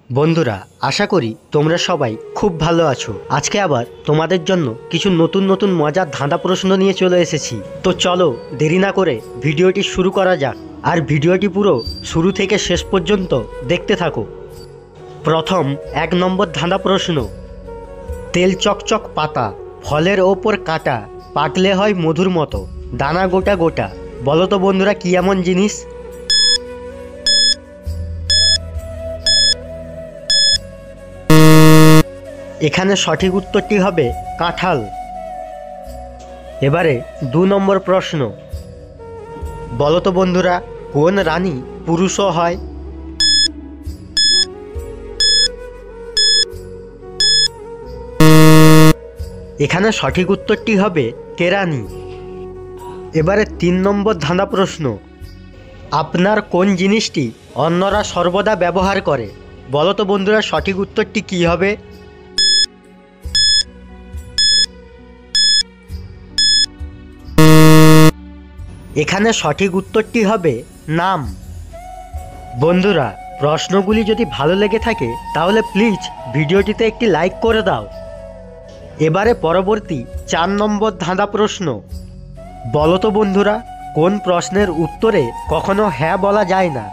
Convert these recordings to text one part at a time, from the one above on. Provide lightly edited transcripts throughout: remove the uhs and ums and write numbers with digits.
বন্ধুরা, আশা করি তোমরা সবাই খুব ভালো আছো। আজকে আবার তোমাদের জন্য কিছু নতুন নতুন মজার ধাঁধা প্রশ্ন নিয়ে চলে এসেছি। তো চলো দেরি না করে ভিডিওটি শুরু করা যাক, আর ভিডিওটি পুরো শুরু থেকে শেষ পর্যন্ত দেখতে থাকো। প্রথম 1 নম্বর ধাঁধা প্রশ্ন। তেল চকচক পাতা, ফলের ওপর কাঁটা, পাকলে হয় মধুর মতো, দানা গোটা গোটা। বলো তো বন্ধুরা, কি এমন জিনিস? এখানে সঠিক উত্তরটি হবে কাঁঠাল। এবারে 2 নম্বর প্রশ্ন। বলো তো বন্ধুরা, কোন রানী পুরুষও হয়? এখানে সঠিক উত্তরটি হবে কেরানি। এবারে 3 নম্বর ধাঁধা প্রশ্ন। আপনার কোন জিনিসটি অন্যরা সর্বদা ব্যবহার করে? বলো তো বন্ধুরা, সঠিক উত্তরটি কী হবে? এখানে সঠিক উত্তরটি হবে নাম। বন্ধুরা, প্রশ্নগুলি যদি ভালো লেগে থাকে তাহলে প্লিজ ভিডিওটিতে একটি লাইক করে দাও। এবারে পরবর্তী 4 নম্বর ধাঁধা প্রশ্ন। বলো তো বন্ধুরা, কোন প্রশ্নের উত্তরে কখনো হ্যাঁ বলা যায় না?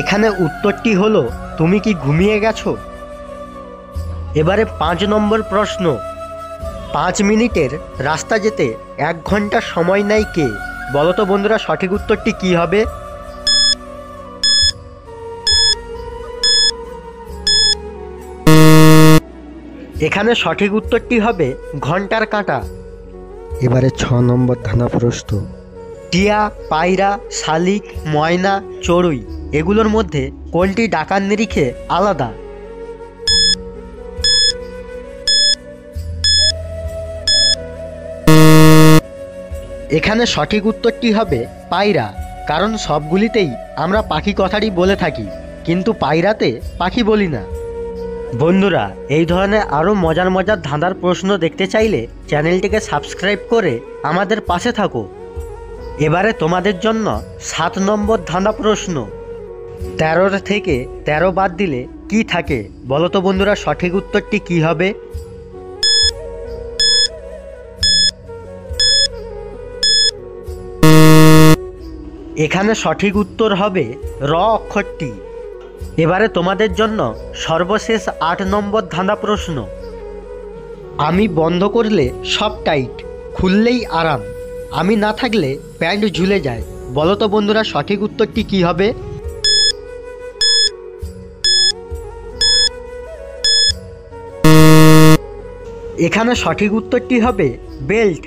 এখানে উত্তরটি হলো তুমি কি ঘুমিয়ে গেছো? এবারে 5 নম্বর প্রশ্ন। 5 মিনিটের রাস্তা যেতে 1 ঘন্টা সময় নেয় কে? বলো তো বন্ধুরা, সঠিক উত্তরটি কী হবে? এখানে সঠিক উত্তরটি হবে ঘন্টার কাঁটা। এবারে 6 নম্বর ধাঁধা প্রশ্ন। টিয়া, পায়রা, শালিক, ময়না, চড়ুই এগুলোর মধ্যে কোনটি ডাকার নিরিখে আলাদা? এখানে সঠিক উত্তরটি হবে পায়রা, কারণ সবগুলিতেই আমরা পাখি কথাটি বলে থাকি, কিন্তু পায়রাতে পাখি বলি না। বন্ধুরা, এই ধরনের আরও মজার মজার ধাঁধার প্রশ্ন দেখতে চাইলে চ্যানেলটিকে সাবস্ক্রাইব করে আমাদের পাশে থাকো। এবারে তোমাদের জন্য 7 নম্বর ধাঁধা প্রশ্ন। 13 থেকে 13 বাদ দিলে কি থাকে? বলো তো বন্ধুরা, সঠিক উত্তরটি কী হবে? এখানে সঠিক উত্তর হবে র অক্ষরটি। এবারে তোমাদের জন্য সর্বশেষ 8 নম্বর ধাঁধা প্রশ্ন। আমি বন্ধ করলে সব টাইট, খুললেই আরাম, আমি না থাকলে প্যান্ট ঝুলে যায়। বলো তো বন্ধুরা, সঠিক উত্তরটি কী হবে? এখানে সঠিক উত্তরটি হবে বেল্ট।